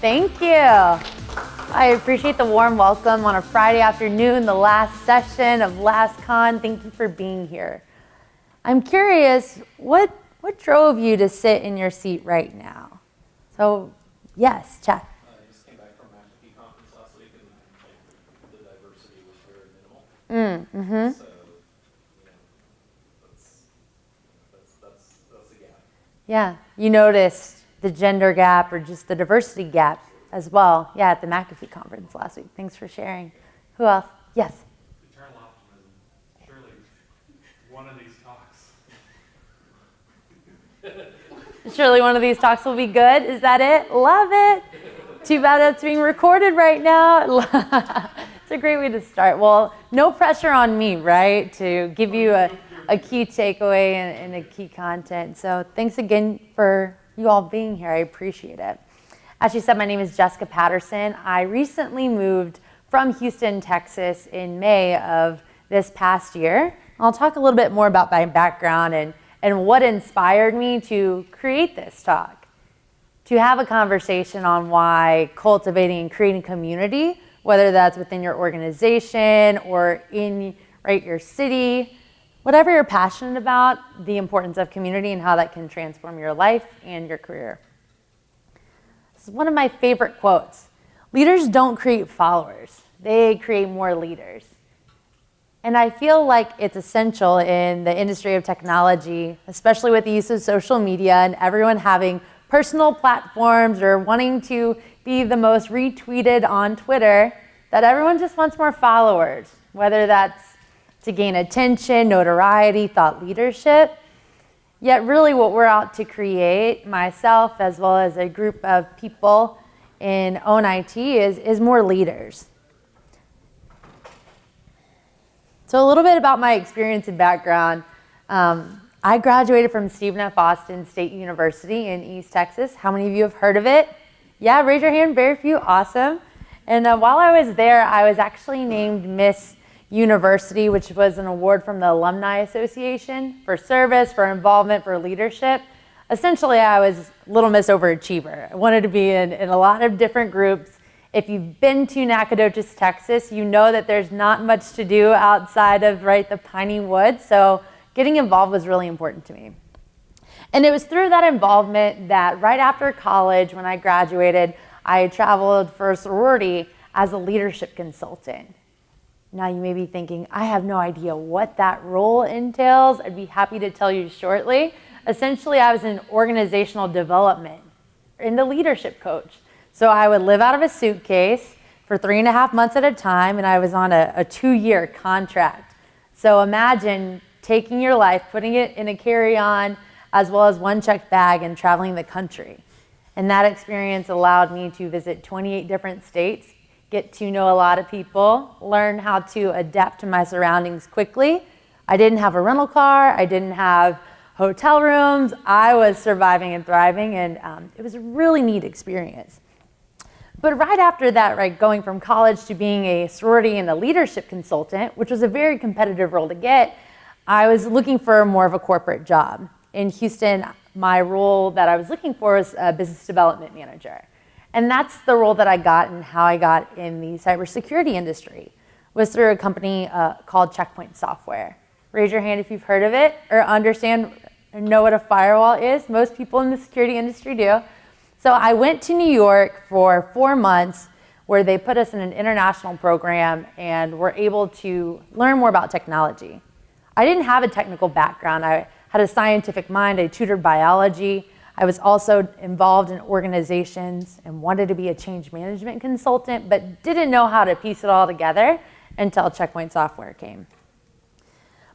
Thank you. I appreciate the warm welcome on a Friday afternoon, the last session of Last Con. Thank you for being here. I'm curious, what drove you to sit in your seat right now? So, yes, Chad. I just came back from McAfee conference last week, and the diversity was very minimal. So, that's a gap. Yeah, you noticed the gender gap or just the diversity gap as well. Yeah, at the McAfee conference last week. Thanks for sharing. Who else? Yes. Eternal optimism. Surely one of these talks. Surely one of these talks will be good. Is that it? Love it. Too bad it's being recorded right now. It's a great way to start. Well, no pressure on me, right, to give you a key takeaway and a key content. So thanks again for you all being here. I appreciate it. As she said, my name is Jessica Patterson. I recently moved from Houston, Texas in May of this past year. I'll talk a little bit more about my background and what inspired me to create this talk, to have a conversation on why cultivating and creating community, whether that's within your organization or in your city, whatever you're passionate about, the importance of community and how that can transform your life and your career. This is one of my favorite quotes. Leaders don't create followers, they create more leaders. And I feel like it's essential in the industry of technology, especially with the use of social media and everyone having personal platforms or wanting to be the most retweeted on Twitter, that everyone just wants more followers, whether that's to gain attention, notoriety, thought leadership. Yet really what we're out to create, myself as well as a group of people in Own IT, is more leaders. So a little bit about my experience and background. I graduated from Stephen F. Austin State University in East Texas. How many of you have heard of it? Yeah, raise your hand, very few, awesome. And while I was there, I was actually named Miss University, which was an award from the Alumni Association for service, for involvement, for leadership. Essentially, I was Little Miss Overachiever. I wanted to be in a lot of different groups. If you've been to Nacogdoches, Texas, you know that there's not much to do outside of the piney woods. So getting involved was really important to me. And it was through that involvement that right after college, when I graduated, I traveled for a sorority as a leadership consultant. Now you may be thinking, I have no idea what that role entails. I'd be happy to tell you shortly. Essentially, I was in organizational development and a leadership coach. So I would live out of a suitcase for 3.5 months at a time, and I was on a 2-year contract. So imagine taking your life, putting it in a carry-on, as well as one checked bag, and traveling the country. And that experience allowed me to visit 28 different states, get to know a lot of people, learn how to adapt to my surroundings quickly. I didn't have a rental car, I didn't have hotel rooms, I was surviving and thriving, and it was a really neat experience. But right after that, going from college to being a sorority and a leadership consultant, which was a very competitive role to get, I was looking for more of a corporate job. In Houston, my role that I was looking for was a business development manager. And that's the role that I got and how I got in the cybersecurity industry, was through a company called Checkpoint Software. Raise your hand if you've heard of it or understand or know what a firewall is. Most people in the security industry do. So I went to New York for 4 months where they put us in an international program and were able to learn more about technology. I didn't have a technical background. I had a scientific mind. I tutored biology. I was also involved in organizations and wanted to be a change management consultant, but didn't know how to piece it all together until Checkpoint Software came.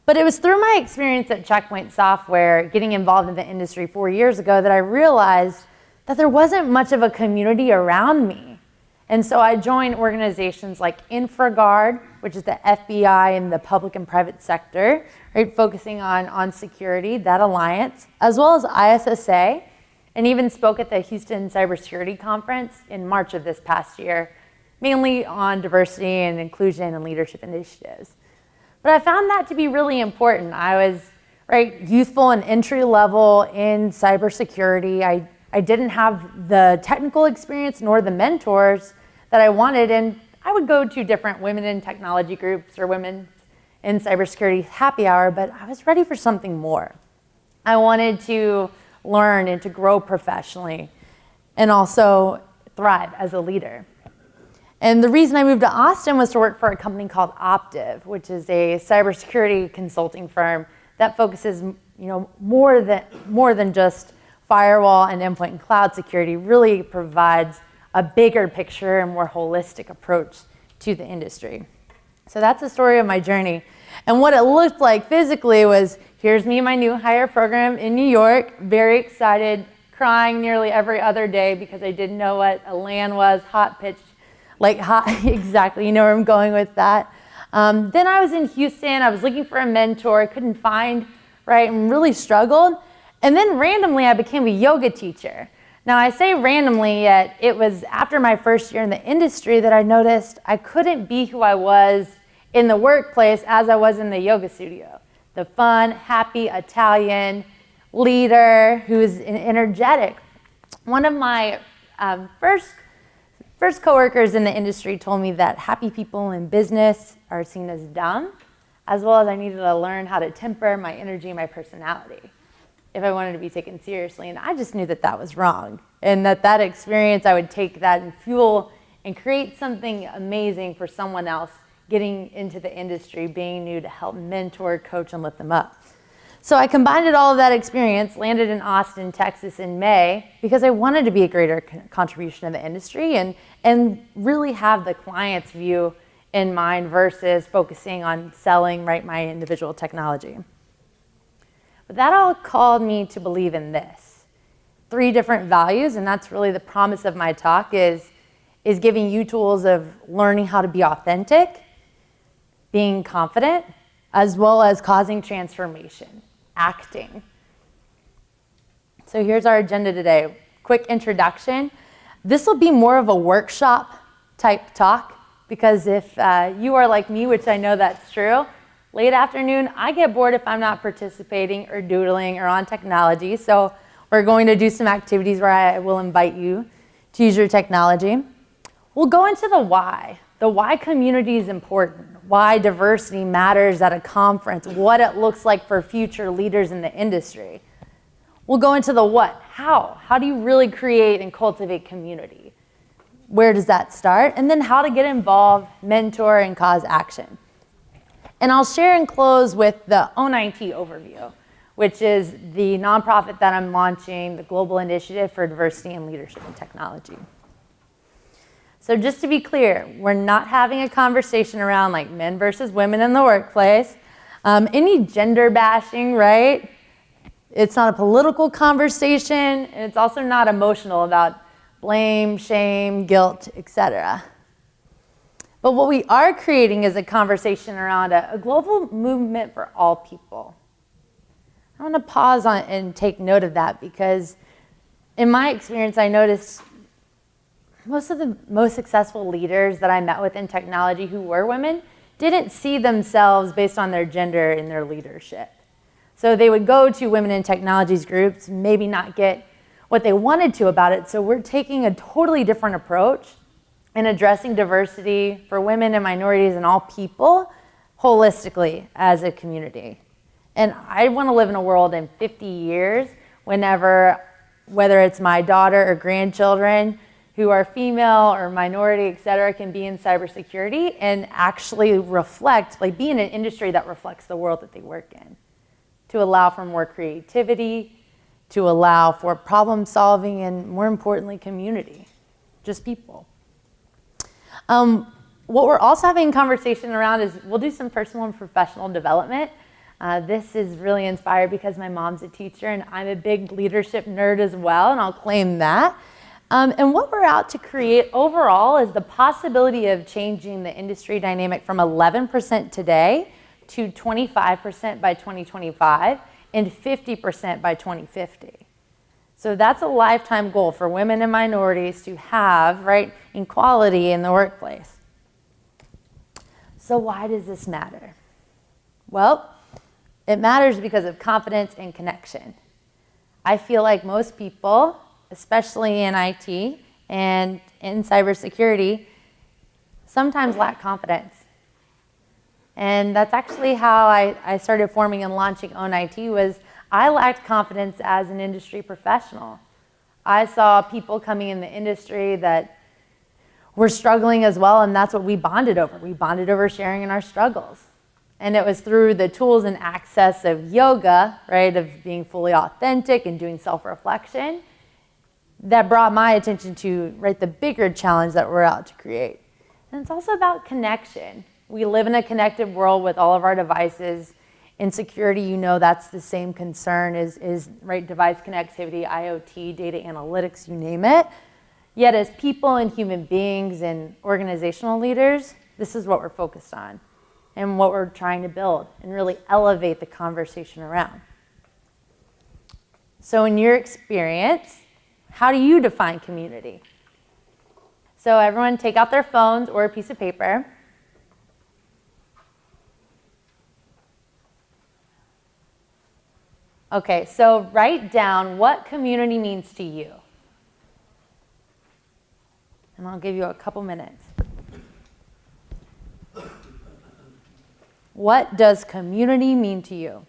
But it was through my experience at Checkpoint Software, getting involved in the industry 4 years ago, that I realized that there wasn't much of a community around me. And so I joined organizations like InfraGard, which is the FBI and the public and private sector, focusing on security, that alliance, as well as ISSA, and even spoke at the Houston Cybersecurity Conference in March of this past year, mainly on diversity and inclusion and leadership initiatives. But I found that to be really important. I was youthful and entry level in cybersecurity. I I didn't have the technical experience nor the mentors that I wanted, and I would go to different women in technology groups or women in cybersecurity happy hour, but I was ready for something more. I wanted to learn and to grow professionally and also thrive as a leader. And the reason I moved to Austin was to work for a company called Optiv, which is a cybersecurity consulting firm that focuses, more than just firewall and endpoint and cloud security, really provides a bigger picture and more holistic approach to the industry. So that's the story of my journey. And what it looked like physically was, here's me in my new hire program in New York, very excited, crying nearly every other day because I didn't know what a LAN was, hot pitch, exactly, you know where I'm going with that. Then I was in Houston, I was looking for a mentor, I couldn't find, right, and really struggled. And then randomly I became a yoga teacher. Now I say randomly, yet it was after my first year in the industry that I noticed I couldn't be who I was in the workplace as I was in the yoga studio. The fun, happy Italian leader who is energetic. One of my first coworkers in the industry told me that happy people in business are seen as dumb, as well as I needed to learn how to temper my energy and my personality if I wanted to be taken seriously. And I just knew that that was wrong, and that experience, I would take that and fuel and create something amazing for someone else getting into the industry, being new, to help mentor, coach, and lift them up. So I combined all of that experience, landed in Austin, Texas in May, because I wanted to be a greater contribution to the industry and really have the client's view in mind versus focusing on selling, right, my individual technology. But that all called me to believe in this. 3 different values, and that's really the promise of my talk, is giving you tools of learning how to be authentic, being confident, as well as causing transformation, acting. So here's our agenda today. Quick introduction. This will be more of a workshop type talk, because if you are like me, which I know that's true, late afternoon, I get bored if I'm not participating or doodling or on technology. So we're going to do some activities where I will invite you to use your technology. We'll go into the why. The why community is important, why diversity matters at a conference, what it looks like for future leaders in the industry. We'll go into the what, how do you really create and cultivate community? Where does that start? And then how to get involved, mentor, and cause action. And I'll share and close with the Own IT overview, which is the nonprofit that I'm launching, the Global Initiative for Diversity and Leadership in Technology. So just to be clear, we're not having a conversation around like men versus women in the workplace. Any gender bashing, right? It's not a political conversation, and it's also not emotional about blame, shame, guilt, etc. But what we are creating is a conversation around a global movement for all people. I want to pause on and take note of that, because in my experience, I noticed most of the most successful leaders that I met with in technology who were women didn't see themselves based on their gender in their leadership. So they would go to women in technologies groups, maybe not get what they wanted to about it. So we're taking a totally different approach in addressing diversity for women and minorities and all people holistically as a community. And I want to live in a world in 50 years whether it's my daughter or grandchildren who are female or minority, et cetera, can be in cybersecurity and actually reflect, like be in an industry that reflects the world that they work in, to allow for more creativity, to allow for problem solving, and more importantly, community, just people. What we're also having a conversation around is we'll do some personal and professional development. This is really inspired because my mom's a teacher and I'm a big leadership nerd as well, and I'll claim that. And what we're out to create overall is the possibility of changing the industry dynamic from 11% today to 25% by 2025 and 50% by 2050. So that's a lifetime goal for women and minorities to have, right, equality in the workplace. So why does this matter? Well, it matters because of confidence and connection. I feel like most people especially in IT and in cybersecurity, sometimes lack confidence. And that's actually how I started forming and launching Own IT. Was I lacked confidence as an industry professional. I saw people coming in the industry that were struggling as well, and that's what we bonded over. We bonded over sharing in our struggles. And it was through the tools and access of yoga, right, of being fully authentic and doing self-reflection, that brought my attention to, right, the bigger challenge that we're out to create. And it's also about connection. We live in a connected world with all of our devices. In security, you know that's the same concern is right, device connectivity, IoT, data analytics, you name it. Yet as people and human beings and organizational leaders, this is what we're focused on and what we're trying to build and really elevate the conversation around. So in your experience, how do you define community? So everyone take out their phones or a piece of paper. Okay, so write down what community means to you. And I'll give you a couple minutes. What does community mean to you?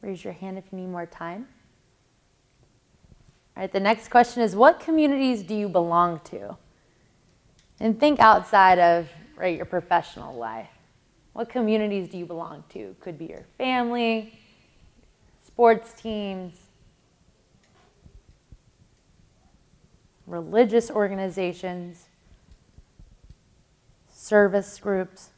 Raise your hand if you need more time. All right, the next question is, what communities do you belong to? And think outside of, right, your professional life. What communities do you belong to? Could be your family, sports teams, religious organizations, service groups.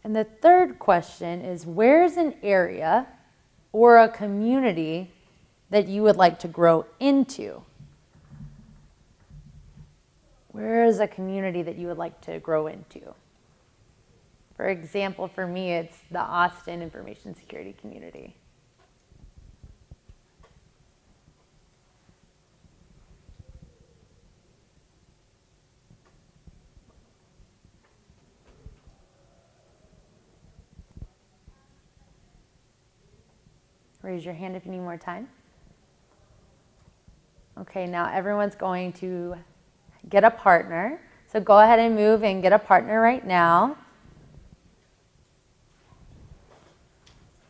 And the third question is, where's an area or a community that you would like to grow into? Where is a community that you would like to grow into? For example, for me, it's the Austin information security community. Raise your hand if you need more time. Okay, now everyone's going to get a partner. So go ahead and move and get a partner right now.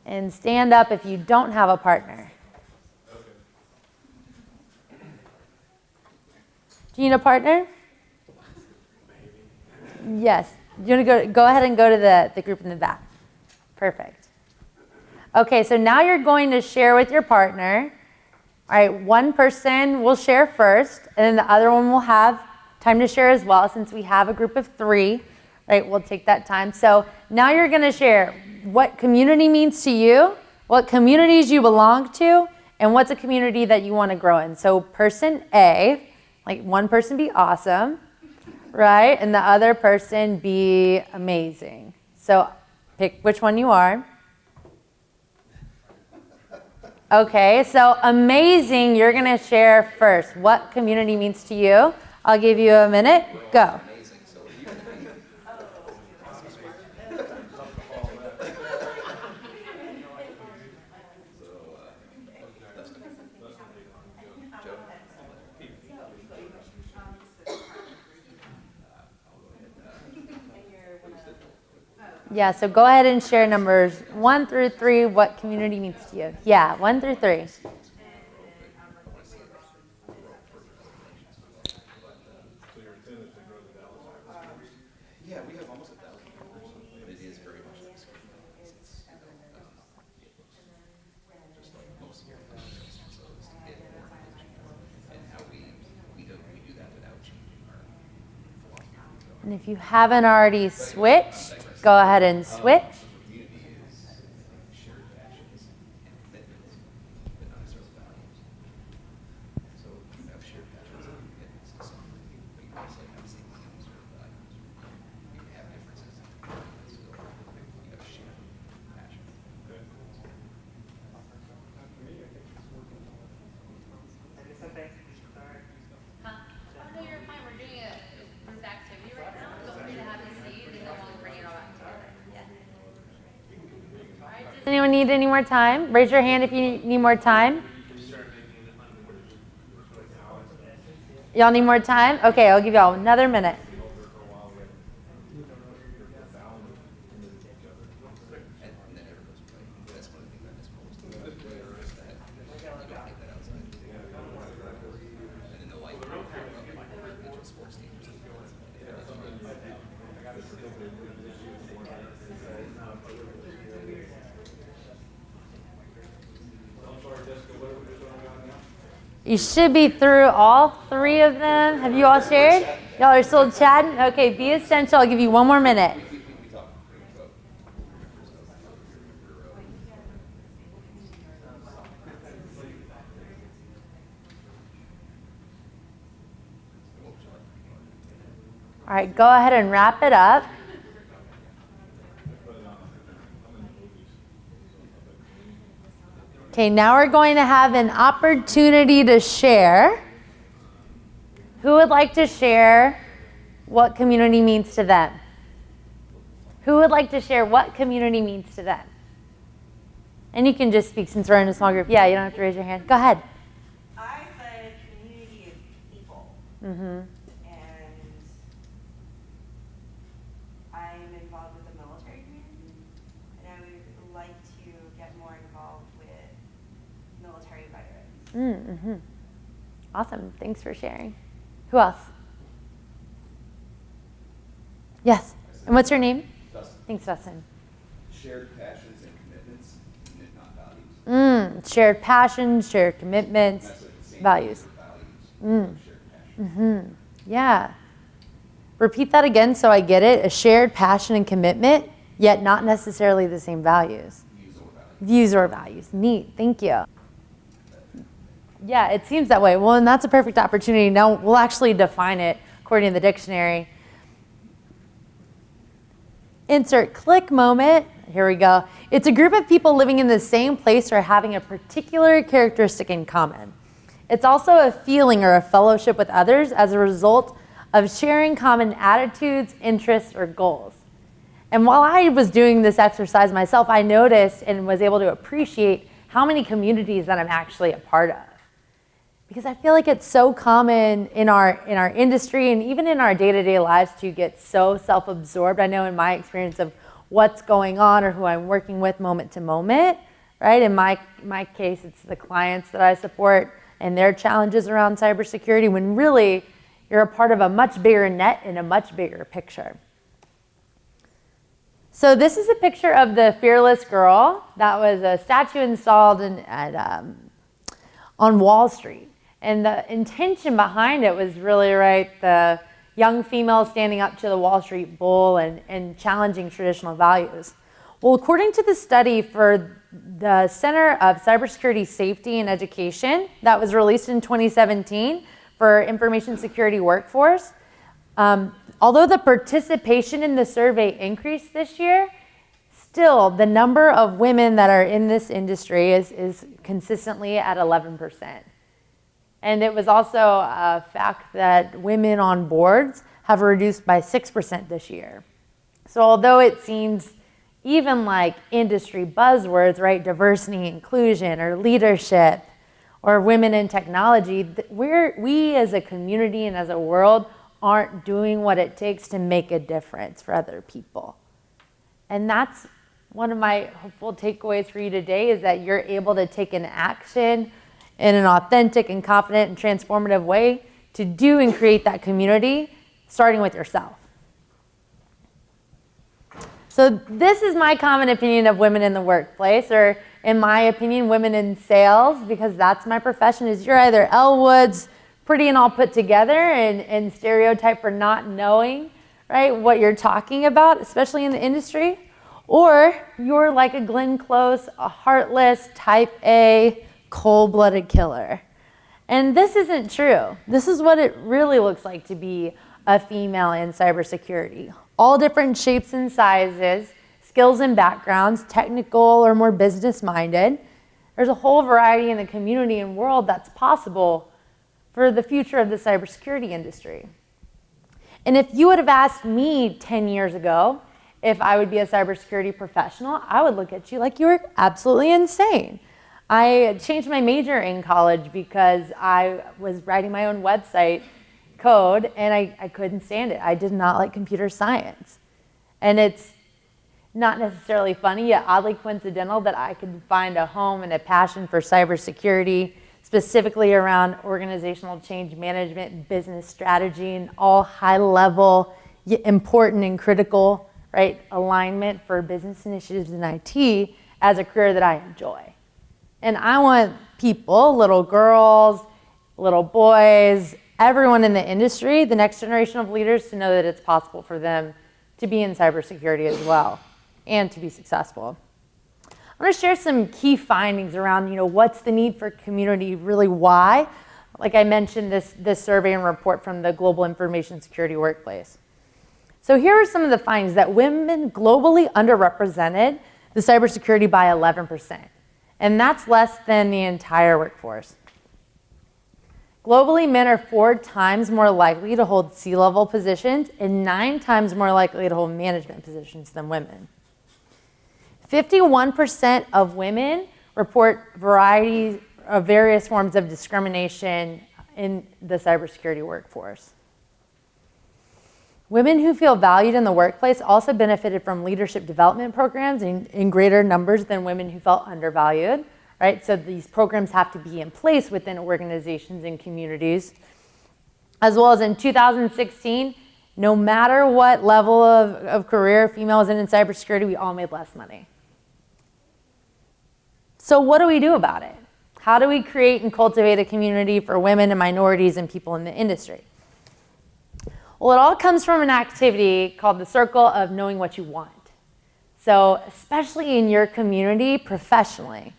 And stand up if you don't have a partner. Do you need a partner? Maybe. Yes. You want to go ahead and go to the group in the back. Perfect. Okay, so now you're going to share with your partner. All right, one person will share first, and then the other one will have time to share as well. Since we have a group of 3, right, we'll take that time. So now you're going to share what community means to you, what communities you belong to, and what's a community that you want to grow in. So person A, like one person be awesome, right, and the other person be amazing. So pick which one you are. Okay, so amazing, you're going to share first. What community means to you? I'll give you a minute. Go. Yeah, so go ahead and share numbers 1 through 3, what community means to you. Yeah, 1 through 3. Yeah, we have almost 1,000 members, but it is very much like it's just like most of your so it's to get more knowledge and how we do that without changing And if you haven't already switched, go ahead and switch. Community is shared passions and commitments, but not necessarily values. So you have shared passions and commitments to something, but you also have the same values or values. You can have differences, but still you have shared passion. No, you're fine. We're doing a group activity right now. Feel free to have a seat and then we'll bring it all back together. Yeah. All right, does anyone need any more time? Raise your hand if you need more time. Y'all need more time? Okay, I'll give y'all another minute. And then everyone's playing. That's one of the things I miss most. Is that you don't get that outside. And then the light individual sports teams. You should be through all 3 of them. Have you all shared? Y'all are still chatting? Okay, be essential. I'll give you 1 more minute. All right, go ahead and wrap it up. Okay, now we're going to have an opportunity to share. Who would like to share what community means to them? Who would like to share what community means to them? And you can just speak since we're in a small group. Yeah, you don't have to raise your hand. Go ahead. I said community is people. Mm-hmm. And I'm involved with the military community. And I would like to get more involved with military veterans. Mm-hmm. Awesome. Thanks for sharing. Who else? Yes. And what's your name? Dustin. Thanks, Dustin. Shared passions and commitments, and not values. Shared passions, shared commitments, That's like the same values. Values. Shared passion. Yeah. Repeat that again so I get it. A shared passion and commitment, yet not necessarily the same values. Views or values. Views or values. Neat. Thank you. Yeah, it seems that way. Well, and that's a perfect opportunity. Now we'll actually define it according to the dictionary. Insert click moment. Here we go. It's a group of people living in the same place or having a particular characteristic in common. It's also a feeling or a fellowship with others as a result of sharing common attitudes, interests, or goals. And while I was doing this exercise myself, I noticed and was able to appreciate how many communities that I'm actually a part of. Because I feel like it's so common in our industry and even in our day-to-day lives to get so self-absorbed. I know in my experience of what's going on or who I'm working with moment to moment, right? In my case, it's the clients that I support and their challenges around cybersecurity, when really you're a part of a much bigger net and a much bigger picture. So this is a picture of the Fearless Girl. That was a statue installed on Wall Street. And the intention behind it was really, right, the young female standing up to the Wall Street bull and challenging traditional values. Well, according to the study for the Center of Cybersecurity Safety and Education that was released in 2017 for Information Security Workforce, although the participation in the survey increased this year, still the number of women that are in this industry is consistently at 11%. And it was also a fact that women on boards have reduced by 6% this year. So although it seems even like industry buzzwords, right, diversity, inclusion, or leadership, or women in technology, we as a community and as a world aren't doing what it takes to make a difference for other people. And that's one of my hopeful takeaways for you today, is that you're able to take an action in an authentic and confident and transformative way to do and create that community, starting with yourself. So this is my common opinion of women in the workplace, or in my opinion, women in sales, because that's my profession, is you're either Elle Woods, pretty and all put together and stereotyped for not knowing, right, what you're talking about, especially in the industry, or you're like a Glenn Close, a heartless, type A, cold-blooded killer. And this isn't true. This is what it really looks like to be a female in cybersecurity. All different shapes and sizes, skills and backgrounds, technical or more business-minded. There's a whole variety in the community and world that's possible for the future of the cybersecurity industry. And if you would have asked me 10 years ago if I would be a cybersecurity professional, I would look at you like you were absolutely insane. I changed my major in college because I was writing my own website code and I couldn't stand it. I did not like computer science. And it's not necessarily funny, yet oddly coincidental that I could find a home and a passion for cybersecurity, specifically around organizational change management, business strategy, and all high-level, important and critical, right, alignment for business initiatives in IT as a career that I enjoy. And I want people, little girls, little boys, everyone in the industry, the next generation of leaders, to know that it's possible for them to be in cybersecurity as well and to be successful. I'm going to share some key findings around, what's the need for community, really why. Like I mentioned, this survey and report from the Global Information Security Workplace. So here are some of the findings: that women globally underrepresented the cybersecurity by 11%. And that's less than the entire workforce. Globally, men are 4 times more likely to hold C-level positions and 9 times more likely to hold management positions than women. 51% of women report varieties of various forms of discrimination in the cybersecurity workforce. Women who feel valued in the workplace also benefited from leadership development programs in greater numbers than women who felt undervalued, right? So these programs have to be in place within organizations and communities. As well as in 2016, no matter what level of career females in cybersecurity, we all made less money. So what do we do about it? How do we create and cultivate a community for women and minorities and people in the industry? Well, it all comes from an activity called the Circle of Knowing What You Want. So especially in your community, professionally.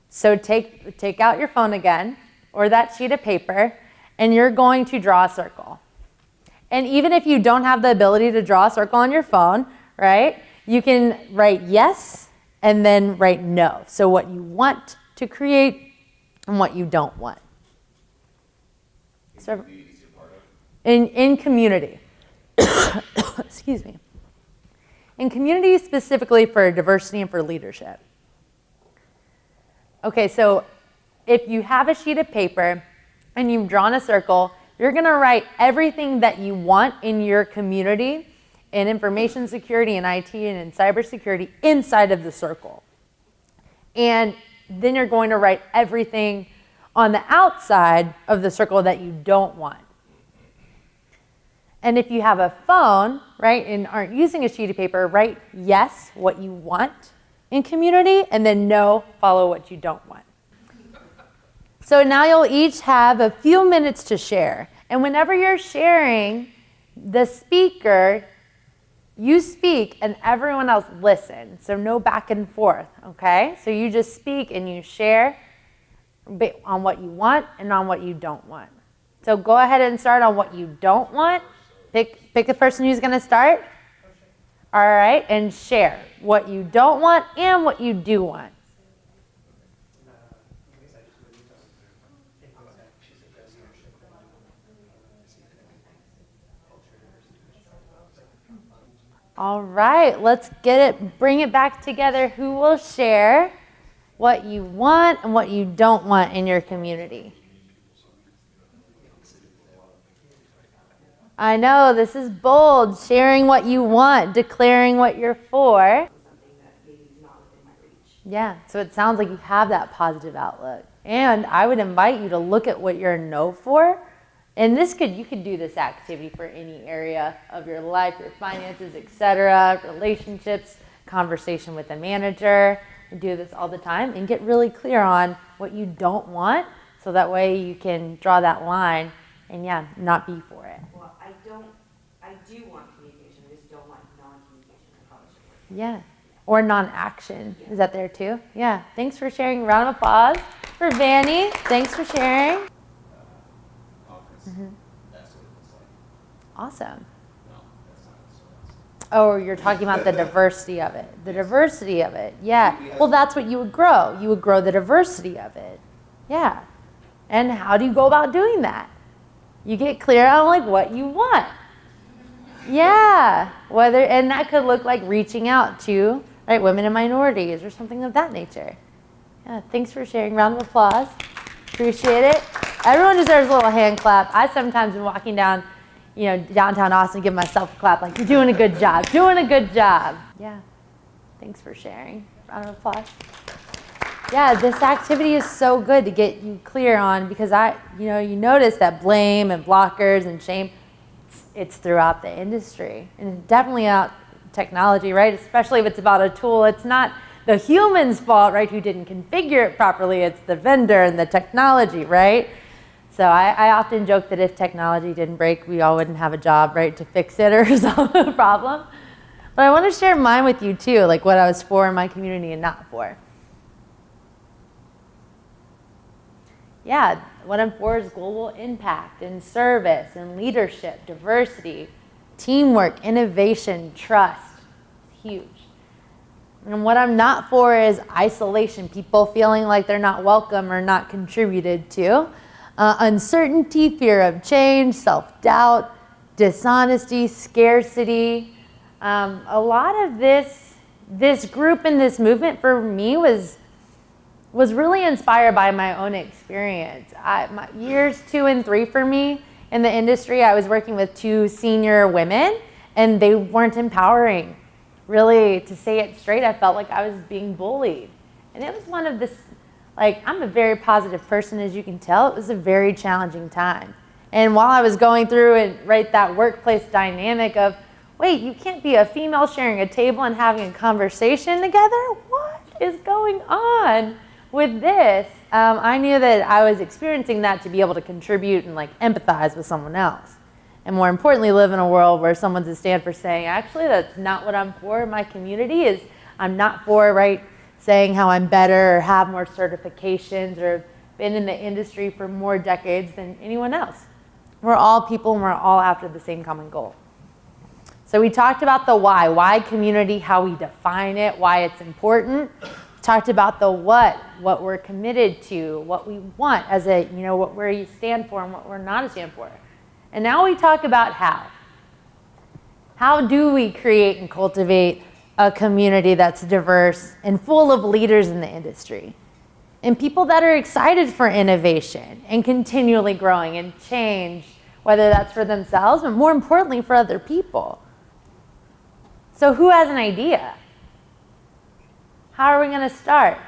So take out your phone again, or that sheet of paper, and you're going to draw a circle. And even if you don't have the ability to draw a circle on your phone, right, you can write yes and then write no. So what you want to create and what you don't want. So, in community. Excuse me. In community, specifically for diversity and for leadership. Okay, so if you have a sheet of paper and you've drawn a circle, you're going to write everything that you want in your community in information security and IT and in cybersecurity inside of the circle. And then you're going to write everything on the outside of the circle that you don't want. And if you have a phone, right, and aren't using a sheet of paper, write yes, what you want in community, and then no, follow what you don't want. So now you'll each have a few minutes to share. And whenever you're sharing, the speaker, you speak and everyone else listens. So no back and forth, okay? So you just speak and you share on what you want and on what you don't want. So go ahead and start on what you don't want. Pick the person who's going to start. All right, and share what you don't want and what you do want. All right, let's bring it back together. Who will share what you want and what you don't want in your community? I know, this is bold. Sharing what you want, declaring what you're for. Something that maybe is not within my reach. Yeah, so it sounds like you have that positive outlook. And I would invite you to look at what you're a no for. And you could do this activity for any area of your life, your finances, etc., relationships, conversation with a manager. We do this all the time, and get really clear on what you don't want, so that way you can draw that line and not be for it. Well, I I do want communication, I just don't want non-communication. I probably should work. Yeah. Or non-action. Is that there too? Yeah. Thanks for sharing. Round of applause for Vanny. Thanks for sharing. Conference, that's what it looks like. Awesome. No, that's not so that's. Oh, you're talking about the diversity of it. The diversity of it. Yeah. Well, that's what you would grow. You would grow the diversity of it. Yeah. And how do you go about doing that? You get clear on like what you want. Yeah. And that could look like reaching out to women and minorities or something of that nature. Yeah. Thanks for sharing. Round of applause. Appreciate it. Everyone deserves a little hand clap. I sometimes am walking down, downtown Austin, give myself a clap, like, you're doing a good job, doing a good job. Yeah, thanks for sharing. Round of applause. Yeah, this activity is so good to get you clear on, because you notice that blame and blockers and shame, it's throughout the industry, and definitely out technology, right? Especially if it's about a tool. It's not the human's fault, right, who didn't configure it properly. It's the vendor and the technology, right? So I often joke that if technology didn't break, we all wouldn't have a job, right, to fix it or solve the problem. But I want to share mine with you too, like what I was for in my community and not for. Yeah, what I'm for is global impact and service and leadership, diversity, teamwork, innovation, trust. It's huge. And what I'm not for is isolation, people feeling like they're not welcome or not contributed to. Uncertainty, fear of change, self-doubt, dishonesty, scarcity. A lot of this group and this movement for me was really inspired by my own experience. My years 2 and 3 for me in the industry, I was working with 2 senior women, and they weren't empowering. Really, to say it straight, I felt like I was being bullied. And it was one of this, I'm a very positive person, as you can tell. It was a very challenging time. And while I was going through and that workplace dynamic of, wait, you can't be a female sharing a table and having a conversation together? What is going on with this? I knew that I was experiencing that to be able to contribute and empathize with someone else. And more importantly, live in a world where someone's a stand for saying, actually, that's not what I'm for in my community. I'm not for, saying how I'm better or have more certifications or have been in the industry for more decades than anyone else. We're all people, and we're all after the same common goal. So we talked about the why community, how we define it, why it's important. Talked about the what we're committed to, what we want as what we stand for and what we're not a stand for. And now we talk about how. How do we create and cultivate a community that's diverse and full of leaders in the industry? And people that are excited for innovation and continually growing and change, whether that's for themselves, but more importantly for other people. So who has an idea? How are we going to start?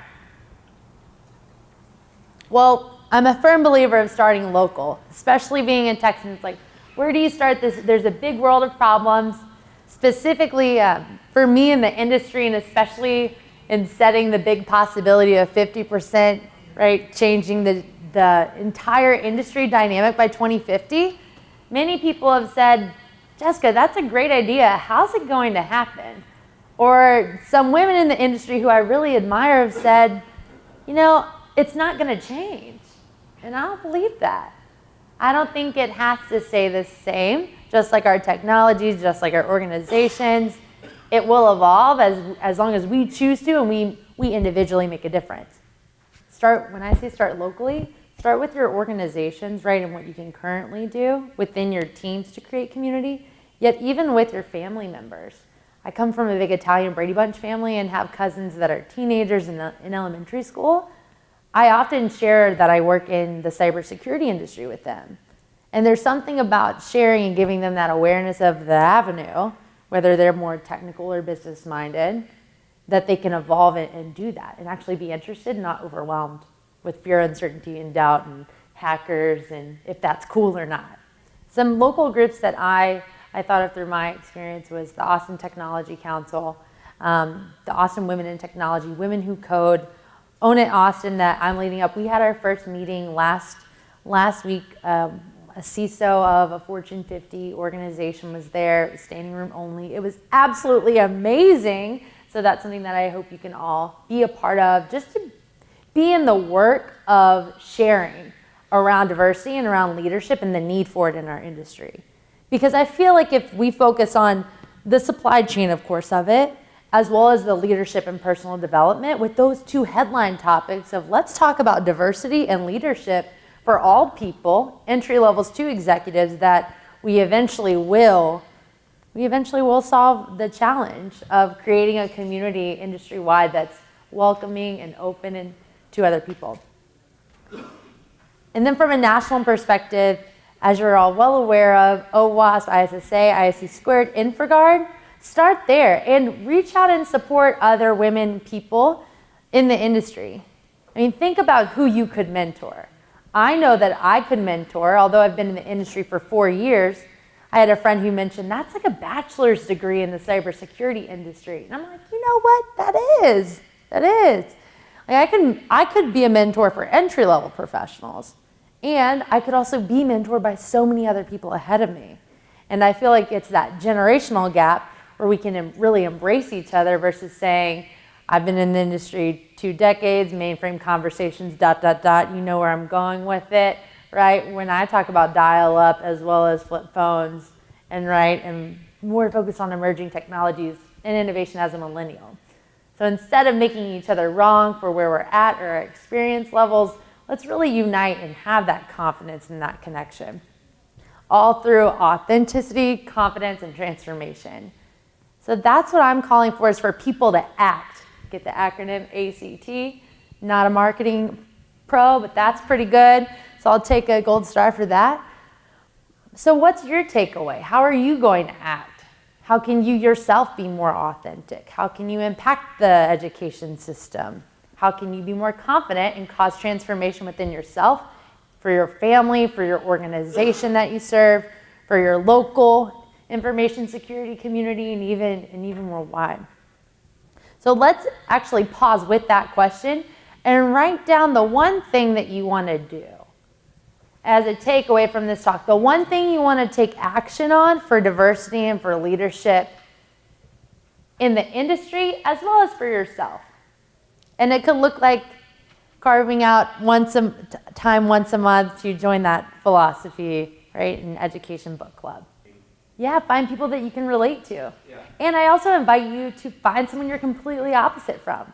Well, I'm a firm believer of starting local, especially being in Texas. It's where do you start this? There's a big world of problems, specifically for me in the industry, and especially in setting the big possibility of 50%, changing the entire industry dynamic by 2050. Many people have said, Jessica, that's a great idea. How's it going to happen? Or some women in the industry who I really admire have said, it's not going to change. And I don't believe that. I don't think it has to stay the same, just like our technologies, just like our organizations. It will evolve as long as we choose to and we individually make a difference. When I say start locally, start with your organizations, and what you can currently do within your teams to create community, yet even with your family members. I come from a big Italian Brady Bunch family and have cousins that are teenagers in elementary school. I often share that I work in the cybersecurity industry with them. And there's something about sharing and giving them that awareness of the avenue, whether they're more technical or business minded, that they can evolve and do that and actually be interested, not overwhelmed with fear, uncertainty, and doubt and hackers and if that's cool or not. Some local groups that I thought of through my experience was the Austin Technology Council, the Austin Women in Technology, Women Who Code, Own It Austin that I'm leading up. We had our first meeting last week. I A CISO of a Fortune 50 organization was there. It was standing room only. It was absolutely amazing. So that's something that I hope you can all be a part of, just to be in the work of sharing around diversity and around leadership and the need for it in our industry. Because I feel like if we focus on the supply chain, of course, of it, as well as the leadership and personal development, with those two headline topics of let's talk about diversity and leadership for all people, entry levels to executives, that we eventually will solve the challenge of creating a community industry-wide that's welcoming and open and to other people. And then from a national perspective, as you're all well aware of, OWASP, ISSA, ISC Squared, InfraGard, start there and reach out and support other women people in the industry. I mean, think about who you could mentor. I know that I could mentor, although I've been in the industry for 4 years. I had a friend who mentioned that's like a bachelor's degree in the cybersecurity industry. And I'm like, you know what? That is. Like I could be a mentor for entry-level professionals. And I could also be mentored by so many other people ahead of me. And I feel like it's that generational gap where we can really embrace each other versus saying, I've been in the industry 2 decades, mainframe conversations, ... You know where I'm going with it, right? When I talk about dial-up as well as flip phones, and more focused on emerging technologies and innovation as a millennial. So instead of making each other wrong for where we're at or our experience levels, let's really unite and have that confidence and that connection. All through authenticity, confidence, and transformation. So that's what I'm calling for, is for people to act. Get the acronym ACT. Not a marketing pro, but that's pretty good. So I'll take a gold star for that. So what's your takeaway? How are you going to act? How can you yourself be more authentic? How can you impact the education system? How can you be more confident and cause transformation within yourself, for your family, for your organization that you serve, for your local information security community, and even worldwide? So let's actually pause with that question and write down the one thing that you want to do as a takeaway from this talk. The one thing you want to take action on for diversity and for leadership in the industry as well as for yourself. And it could look like carving out once a month to join that philosophy, right, and education book club. Yeah, find people that you can relate to. Yeah. And I also invite you to find someone you're completely opposite from.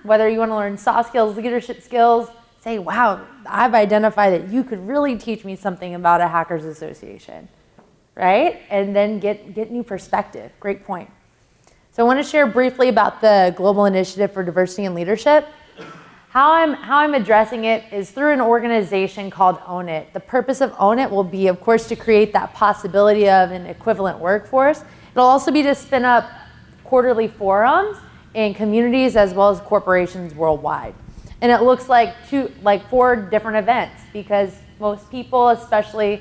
Whether you want to learn soft skills, leadership skills, say, wow, I've identified that you could really teach me something about a hackers association, right? And then get new perspective. Great point. So I want to share briefly about the Global Initiative for Diversity and Leadership. How I'm addressing it is through an organization called Own It. The purpose of Own It will be, of course, to create that possibility of an equivalent workforce. It'll also be to spin up quarterly forums in communities as well as corporations worldwide. And it looks like 4 different events, because most people, especially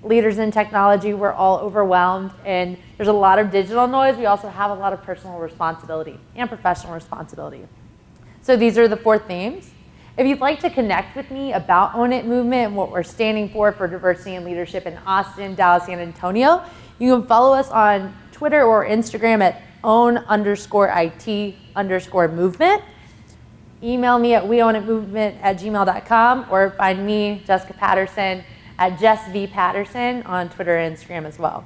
leaders in technology, we're all overwhelmed, and there's a lot of digital noise. We also have a lot of personal responsibility and professional responsibility. So these are the 4 themes. If you'd like to connect with me about Own It movement and what we're standing for diversity and leadership in Austin, Dallas, San Antonio, you can follow us on Twitter or Instagram at own_IT_movement. Email me at weownitmovement@gmail.com, or find me, Jessica Patterson, at Jess V. Patterson on Twitter and Instagram as well.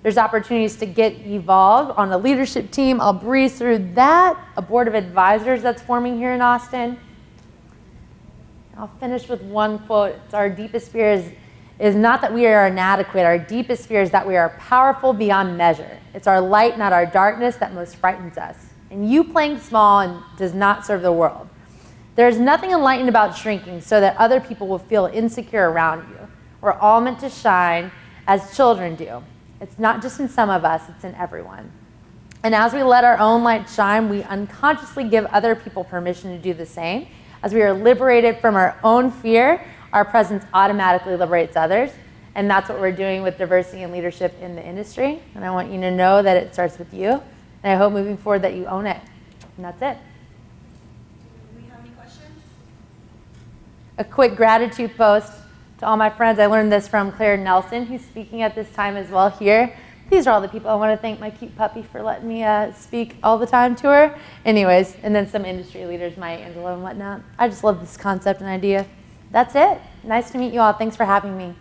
There's opportunities to get involved on a leadership team. I'll breeze through that. A board of advisors that's forming here in Austin. I'll finish with one quote. It's our deepest fear is not that we are inadequate. Our deepest fear is that we are powerful beyond measure. It's our light, not our darkness, that most frightens us. And you playing small and does not serve the world. There's nothing enlightened about shrinking so that other people will feel insecure around you. We're all meant to shine as children do. It's not just in some of us, it's in everyone. And as we let our own light shine, we unconsciously give other people permission to do the same. As we are liberated from our own fear, our presence automatically liberates others. And that's what we're doing with diversity and leadership in the industry. And I want you to know that it starts with you. And I hope moving forward that you own it. And that's it. Do we have any questions? a quick gratitude post to all my friends. I learned this from Claire Nelson, who's speaking at this time as well here. These are all the people I want to thank my cute puppy for letting me speak all the time to her. Anyways, and then some industry leaders, Maya Angelou and whatnot. I just love this concept and idea. That's it. Nice to meet you all. Thanks for having me.